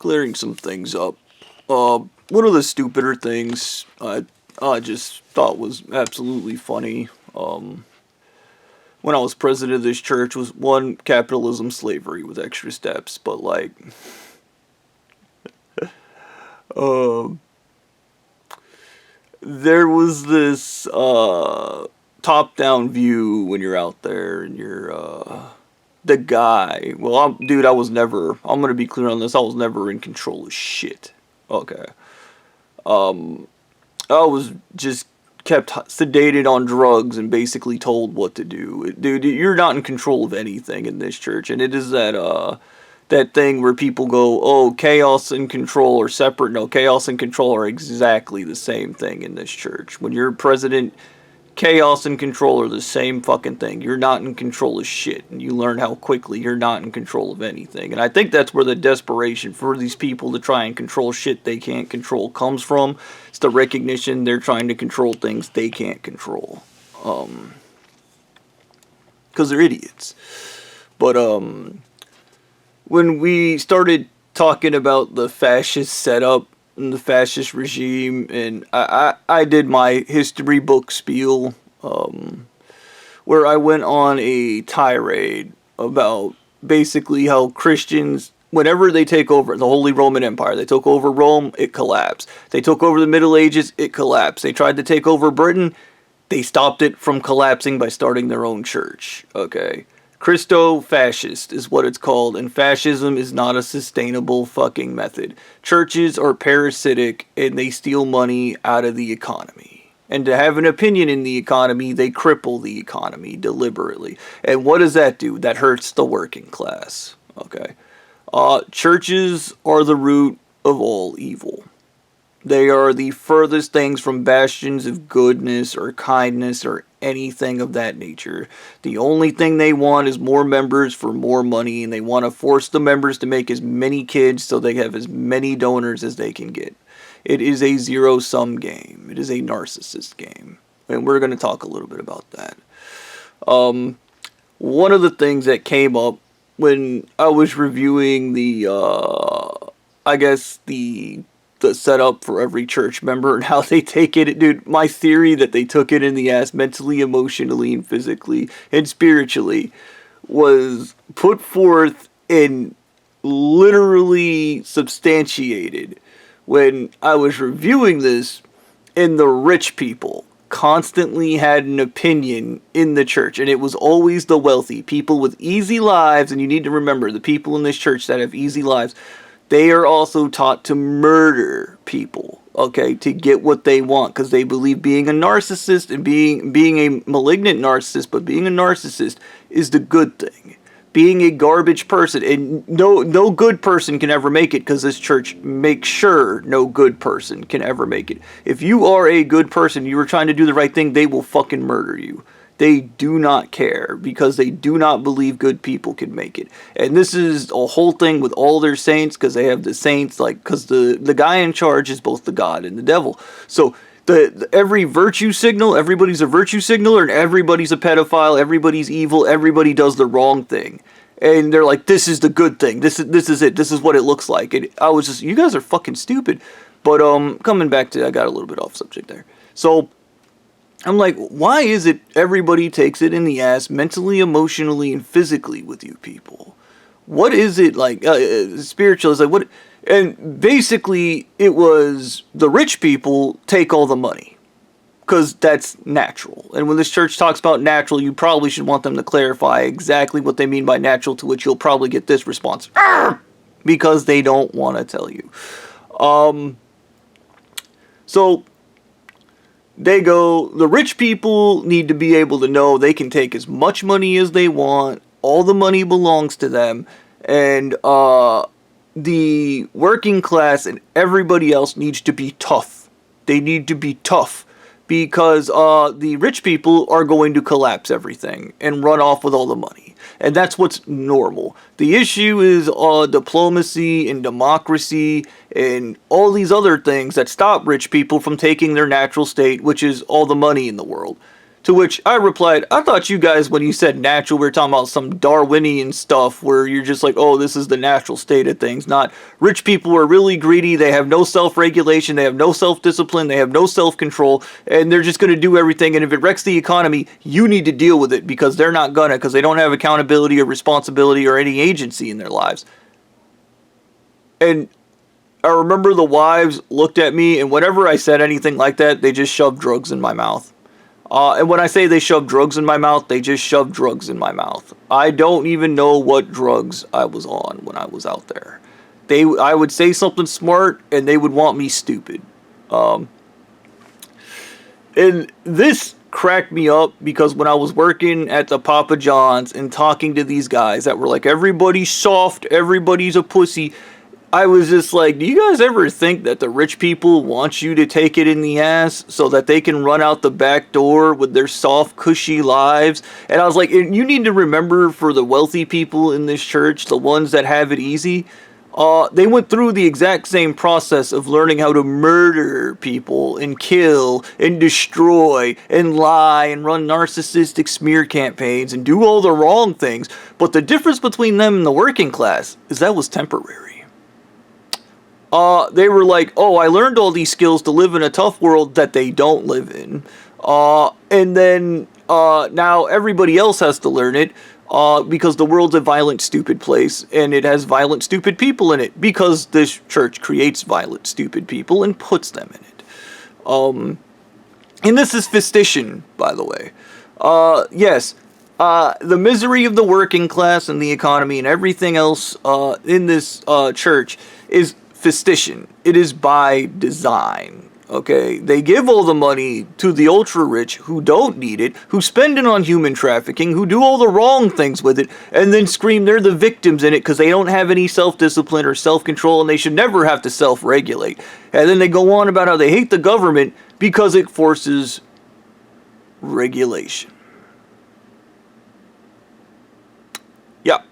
clearing some things up. One of the stupider things I just thought was absolutely funny, when I was president of this church was, one, capitalism, slavery with extra steps, but like, there was this, top-down view when you're out there and you're, the guy, well, I'm gonna be clear on this, I was never in control of shit. Okay. I was just kept sedated on drugs and basically told what to do. Dude, you're not in control of anything in this church, and it is that thing where people go, oh, chaos and control are separate. No, chaos and control are exactly the same thing in this church. When you're president, chaos and control are the same fucking thing. You're not in control of shit, and you learn how quickly you're not in control of anything. And I think that's where the desperation for these people to try and control shit they can't control comes from. It's the recognition they're trying to control things they can't control. Because they're idiots. But, when we started talking about the fascist setup and the fascist regime, and I did my history book spiel, where I went on a tirade about basically how Christians, whenever they take over the Holy Roman Empire, they took over Rome, it collapsed. They took over the Middle Ages, it collapsed. They tried to take over Britain, they stopped it from collapsing by starting their own church, okay? Christo-fascist is what it's called, and fascism is not a sustainable fucking method. Churches are parasitic, and they steal money out of the economy. And to have an opinion in the economy, they cripple the economy deliberately. And what does that do? That hurts the working class. Okay. Churches are the root of all evil. They are the furthest things from bastions of goodness or kindness or anything of that nature. The only thing they want is more members for more money, and they want to force the members to make as many kids so they have as many donors as they can get. It is a zero-sum game. It is a narcissist game. And we're going to talk a little bit about that. One of the things that came up when I was reviewing the setup for every church member and how they take it. Dude, my theory that they took it in the ass mentally, emotionally, and physically, and spiritually was put forth and literally substantiated when I was reviewing this, and the rich people constantly had an opinion in the church, and it was always the wealthy, people with easy lives. And you need to remember, the people in this church that have easy lives, they are also taught to murder people, okay, to get what they want, because they believe being a narcissist and being a malignant narcissist, but being a narcissist is the good thing. Being a garbage person, and no good person can ever make it, because this church makes sure no good person can ever make it. If you are a good person, you are trying to do the right thing, they will fucking murder you. They do not care, because they do not believe good people can make it. And this is a whole thing with all their saints, because they have the saints, like, because the guy in charge is both the God and the devil. So every virtue signal, everybody's a virtue signaler, and everybody's a pedophile, everybody's evil, everybody does the wrong thing. And they're like, this is the good thing, this is it, this is what it looks like. And I was just, you guys are fucking stupid. But coming back to, I got a little bit off subject there. So I'm like, why is it everybody takes it in the ass mentally, emotionally, and physically with you people? What is it like, spiritual is like, what? And basically, it was the rich people take all the money, because that's natural. And when this church talks about natural, you probably should want them to clarify exactly what they mean by natural, to which you'll probably get this response, because they don't want to tell you. So they go, the rich people need to be able to know they can take as much money as they want, all the money belongs to them, and the working class and everybody else needs to be tough. They need to be tough, because the rich people are going to collapse everything and run off with all the money. And that's what's normal. The issue is diplomacy and democracy and all these other things that stop rich people from taking their natural state, which is all the money in the world. To which I replied, I thought you guys, when you said natural, we were talking about some Darwinian stuff where you're just like, oh, this is the natural state of things. Not rich people are really greedy. They have no self-regulation. They have no self-discipline. They have no self-control. And they're just going to do everything. And if it wrecks the economy, you need to deal with it because they're not gonna, because they don't have accountability or responsibility or any agency in their lives. And I remember the wives looked at me, and whenever I said anything like that, they just shoved drugs in my mouth. And when I say they shoved drugs in my mouth, they just shoved drugs in my mouth. I don't even know what drugs I was on when I was out there. I would say something smart, and they would want me stupid. And this cracked me up because when I was working at the Papa John's and talking to these guys that were like, everybody's soft, everybody's a pussy, I was just like, do you guys ever think that the rich people want you to take it in the ass so that they can run out the back door with their soft, cushy lives? And I was like, you need to remember, for the wealthy people in this church, the ones that have it easy, they went through the exact same process of learning how to murder people and kill and destroy and lie and run narcissistic smear campaigns and do all the wrong things. But the difference between them and the working class is that was temporary. They were like, oh, I learned all these skills to live in a tough world that they don't live in. And then now everybody else has to learn it because the world's a violent, stupid place, and it has violent, stupid people in it because this church creates violent, stupid people and puts them in it. And this is Fistician, by the way. Yes, the misery of the working class and the economy and everything else in this church is Fistician. It is by design. Okay, they give all the money to the ultra rich who don't need it, who spend it on human trafficking, who do all the wrong things with it, and then scream they're the victims in it because they don't have any self-discipline or self-control and they should never have to self-regulate. And then they go on about how they hate the government because it forces regulation. Yeah.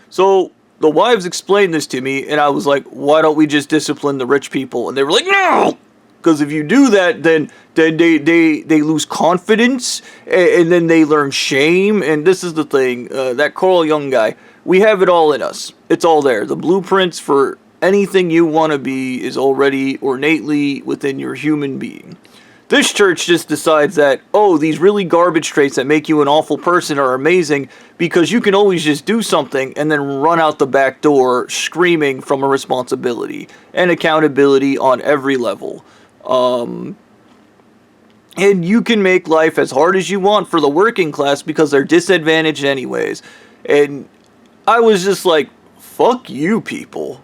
So the wives explained this to me, and I was like, why don't we just discipline the rich people? And they were like, no! Because if you do that, then they lose confidence, and then they learn shame. And this is the thing, that Carl Jung guy, we have it all in us. It's all there. The blueprints for anything you want to be is already ornately within your human being. This church just decides that, oh, these really garbage traits that make you an awful person are amazing because you can always just do something and then run out the back door screaming from a responsibility and accountability on every level. And you can make life as hard as you want for the working class because they're disadvantaged anyways. And I was just like, fuck you people.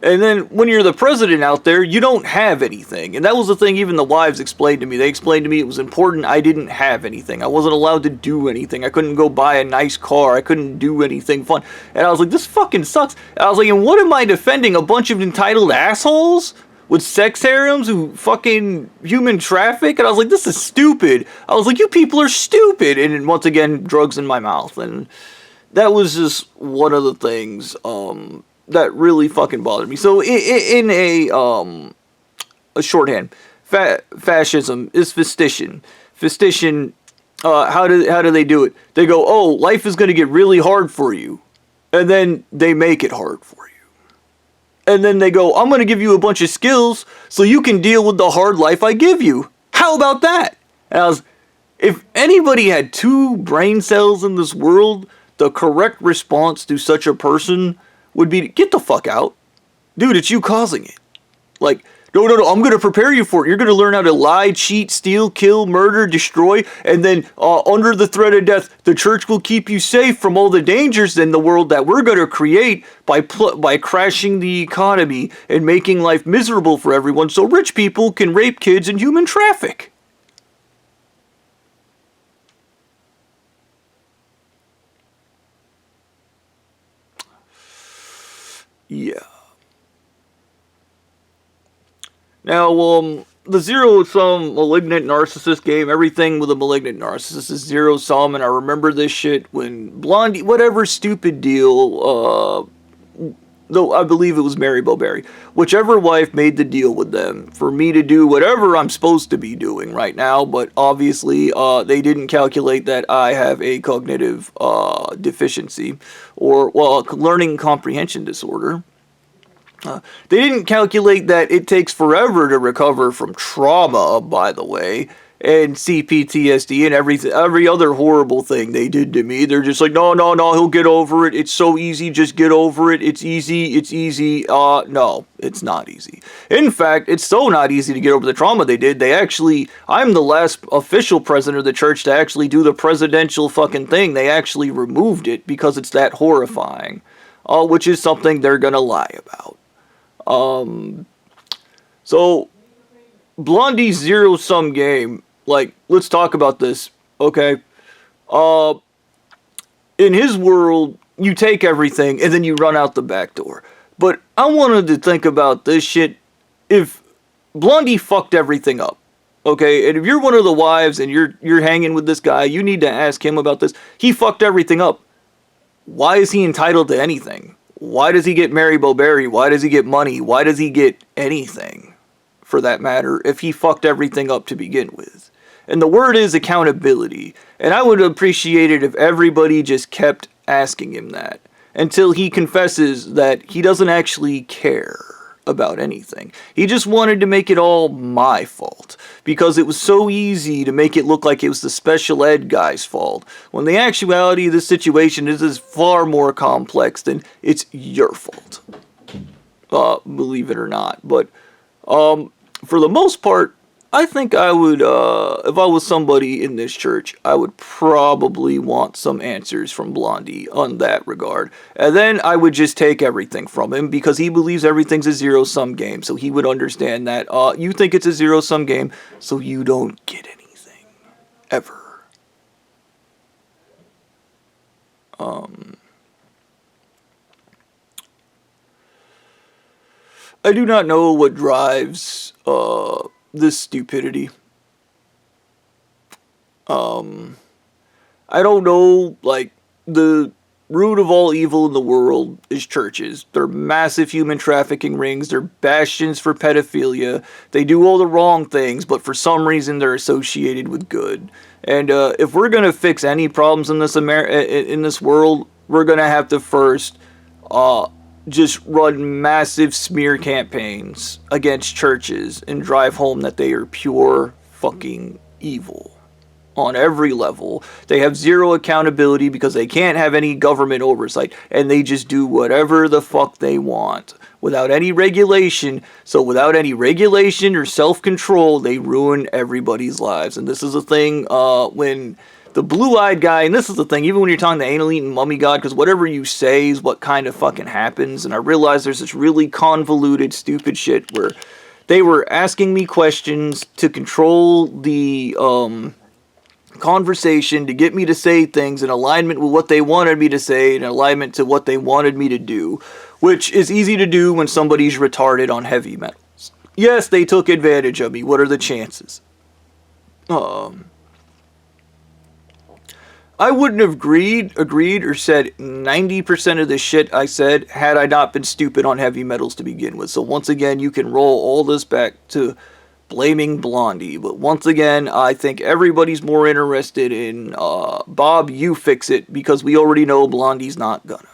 And then when you're the president out there, you don't have anything. And that was the thing even the wives explained to me. They explained to me it was important I didn't have anything. I wasn't allowed to do anything. I couldn't go buy a nice car. I couldn't do anything fun. And I was like, this fucking sucks. And I was like, and what am I defending? A bunch of entitled assholes with sex harems who fucking human traffic? And I was like, this is stupid. I was like, you people are stupid. And then once again, drugs in my mouth. And that was just one of the things that really fucking bothered me. So in a shorthand, fascism is Fistician. Fistician, how do they do it? They go, oh, life is going to get really hard for you. And then they make it hard for you. And then they go, I'm going to give you a bunch of skills so you can deal with the hard life I give you. How about that? And if anybody had 2 brain cells in this world, the correct response to such a person would be, get the fuck out. Dude, it's you causing it. Like, no, I'm going to prepare you for it. You're going to learn how to lie, cheat, steal, kill, murder, destroy, and then under the threat of death, the church will keep you safe from all the dangers in the world that we're going to create by crashing the economy and making life miserable for everyone so rich people can rape kids and human traffic. Yeah. Now, the zero-sum malignant narcissist game, everything with a malignant narcissist is zero-sum, and I remember this shit when Blondie, whatever stupid deal, though I believe it was Mary Bowberry. Whichever wife made the deal with them for me to do whatever I'm supposed to be doing right now, but obviously they didn't calculate that I have a cognitive deficiency, or, well, a learning comprehension disorder. They didn't calculate that it takes forever to recover from trauma, by the way, and CPTSD and every other horrible thing they did to me. They're just like, no, he'll get over it. It's so easy, just get over it. It's easy. No, it's not easy. In fact, it's so not easy to get over the trauma they did. I'm the last official president of the church to actually do the presidential fucking thing. They actually removed it because it's that horrifying, which is something they're gonna lie about. So, Blondie's zero-sum game, like, let's talk about this, okay? In his world, you take everything and then you run out the back door. But I wanted to think about this shit. If Blondie fucked everything up, okay? And if you're one of the wives and you're hanging with this guy, you need to ask him about this. He fucked everything up. Why is he entitled to anything? Why does he get Mary Bowberry? Why does he get money? Why does he get anything, for that matter, if he fucked everything up to begin with? And the word is accountability. And I would appreciate it if everybody just kept asking him that until he confesses that he doesn't actually care about anything. He just wanted to make it all my fault because it was so easy to make it look like it was the special ed guy's fault, when the actuality of the situation is far more complex than it's your fault, believe it or not. But for the most part, I think I would, if I was somebody in this church, I would probably want some answers from Blondie on that regard. And then I would just take everything from him because he believes everything's a zero-sum game. So he would understand that you think it's a zero-sum game, so you don't get anything. Ever. I do not know what drives this stupidity. I don't know, like, the root of all evil in the world is churches. They're massive human trafficking rings, they're bastions for pedophilia, they do all the wrong things, but for some reason they're associated with good. And if we're gonna fix any problems in this world, we're gonna have to first just run massive smear campaigns against churches and drive home that they are pure fucking evil on every level. They have zero accountability because they can't have any government oversight, and they just do whatever the fuck they want without any regulation. So without any regulation or self-control, they ruin everybody's lives. And this is a thing when the blue-eyed guy, and this is the thing, even when you're talking to anal-eating mummy god, because whatever you say is what kind of fucking happens. And I realize there's this really convoluted, stupid shit where they were asking me questions to control the conversation, to get me to say things in alignment with what they wanted me to say, in alignment to what they wanted me to do, which is easy to do when somebody's retarded on heavy metals. Yes, they took advantage of me. What are the chances? I wouldn't have agreed or said 90% of the shit I said had I not been stupid on heavy metals to begin with. So once again, you can roll all this back to blaming Blondie. But once again, I think everybody's more interested in, Bob, you fix it, because we already know Blondie's not gonna.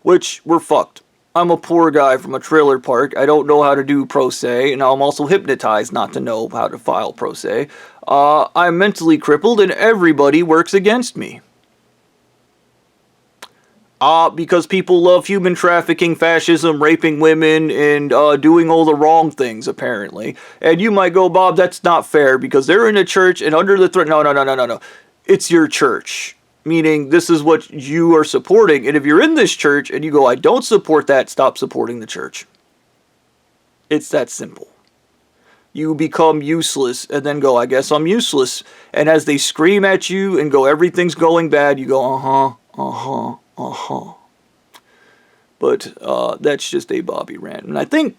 Which, we're fucked. I'm a poor guy from a trailer park. I don't know how to do pro se, and I'm also hypnotized not to know how to file pro se. I'm mentally crippled, and everybody works against me. Because people love human trafficking, fascism, raping women, and doing all the wrong things, apparently. And you might go, Bob, that's not fair, because they're in a church and under the threat. No. It's your church. Meaning, this is what you are supporting. And if you're in this church and you go, I don't support that, stop supporting the church. It's that simple. You become useless and then go, I guess I'm useless. And as they scream at you and go, everything's going bad, you go, But that's just a Bobby rant. And I think,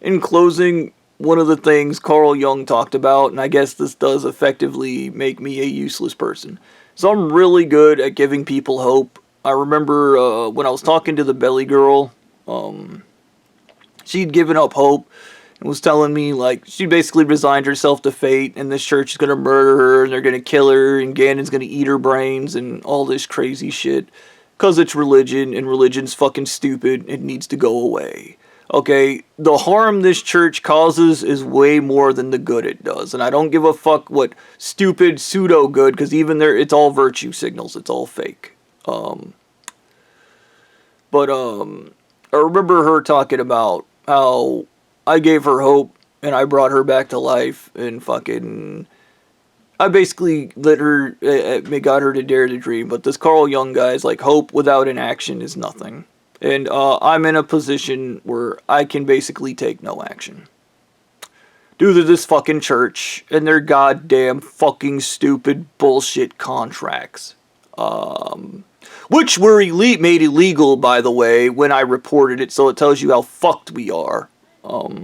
in closing, one of the things Carl Jung talked about, and I guess this does effectively make me a useless person. So I'm really good at giving people hope. I remember when I was talking to the belly girl, she'd given up hope and was telling me, like, she basically resigned herself to fate, and this church is going to murder her, and they're going to kill her, and Ganon's going to eat her brains, and all this crazy shit. Because it's religion, and religion's fucking stupid, it needs to go away. Okay, the harm this church causes is way more than the good it does, and I don't give a fuck what stupid pseudo-good, because even there, it's all virtue signals, it's all fake. I remember her talking about how I gave her hope, and I brought her back to life, and fucking... I basically got her to dare to dream, but this Carl Jung guy's like, hope without an action is nothing. And I'm in a position where I can basically take no action. Due to this fucking church and their goddamn fucking stupid bullshit contracts. Which were made illegal, by the way, when I reported it, so it tells you how fucked we are. But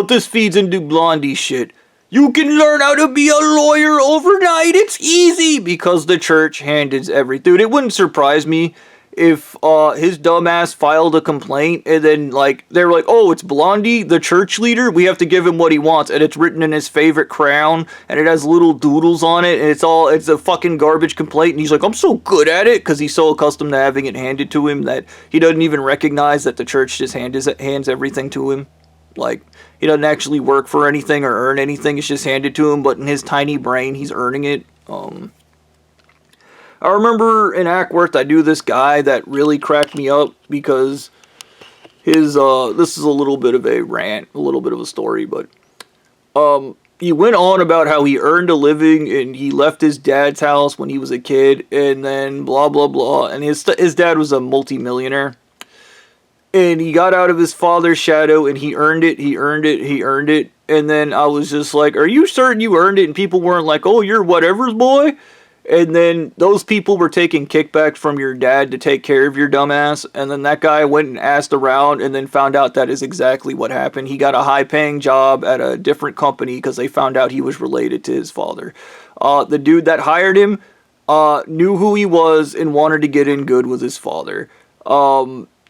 this feeds into Blondie shit. You can learn how to be a lawyer overnight, it's easy, because the church handles everything. Dude, it wouldn't surprise me if his dumbass filed a complaint, and then, like, they were like, oh, it's Blondie, the church leader, we have to give him what he wants, and it's written in his favorite crown, and it has little doodles on it, and it's a fucking garbage complaint, and he's like, I'm so good at it, because he's so accustomed to having it handed to him that he doesn't even recognize that the church just hands everything to him. Like, he doesn't actually work for anything or earn anything, it's just handed to him, but in his tiny brain, he's earning it. I remember in Ackworth, I knew this guy that really cracked me up because his, this is a little bit of a rant, a little bit of a story, but, he went on about how he earned a living and he left his dad's house when he was a kid, and then blah, blah, blah, and his dad was a multi-millionaire. And he got out of his father's shadow, and he earned it, he earned it, he earned it. And then I was just like, are you certain you earned it? And people weren't like, oh, you're whatever's boy? And then those people were taking kickbacks from your dad to take care of your dumbass. And then that guy went and asked around and then found out that is exactly what happened. He got a high-paying job at a different company because they found out he was related to his father. The dude that hired him knew who he was and wanted to get in good with his father.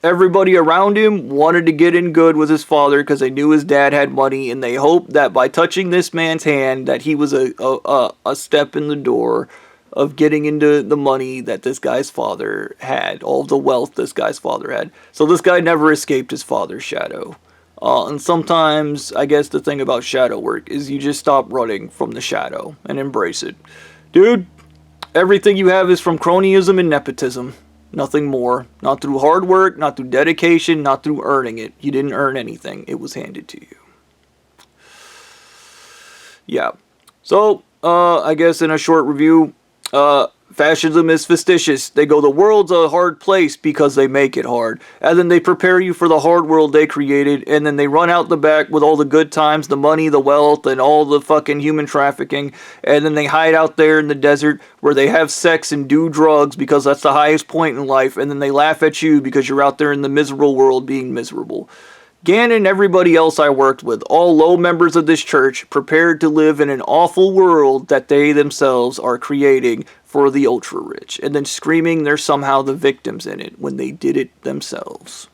Everybody around him wanted to get in good with his father because they knew his dad had money, and they hoped that by touching this man's hand that he was a step in the door of getting into the money that this guy's father had, all the wealth this guy's father had. So this guy never escaped his father's shadow. And sometimes, I guess the thing about shadow work is you just stop running from the shadow and embrace it. Dude, everything you have is from cronyism and nepotism. Nothing more. Not through hard work, not through dedication, not through earning it. You didn't earn anything. It was handed to you. Yeah. So, I guess in a short review, fascism is Fisticias. They go, the world's a hard place because they make it hard. And then they prepare you for the hard world they created, and then they run out the back with all the good times, the money, the wealth, and all the fucking human trafficking, and then they hide out there in the desert where they have sex and do drugs because that's the highest point in life, and then they laugh at you because you're out there in the miserable world being miserable. Ganon and everybody else I worked with, all low members of this church, prepared to live in an awful world that they themselves are creating for the ultra-rich, and then screaming they're somehow the victims in it when they did it themselves.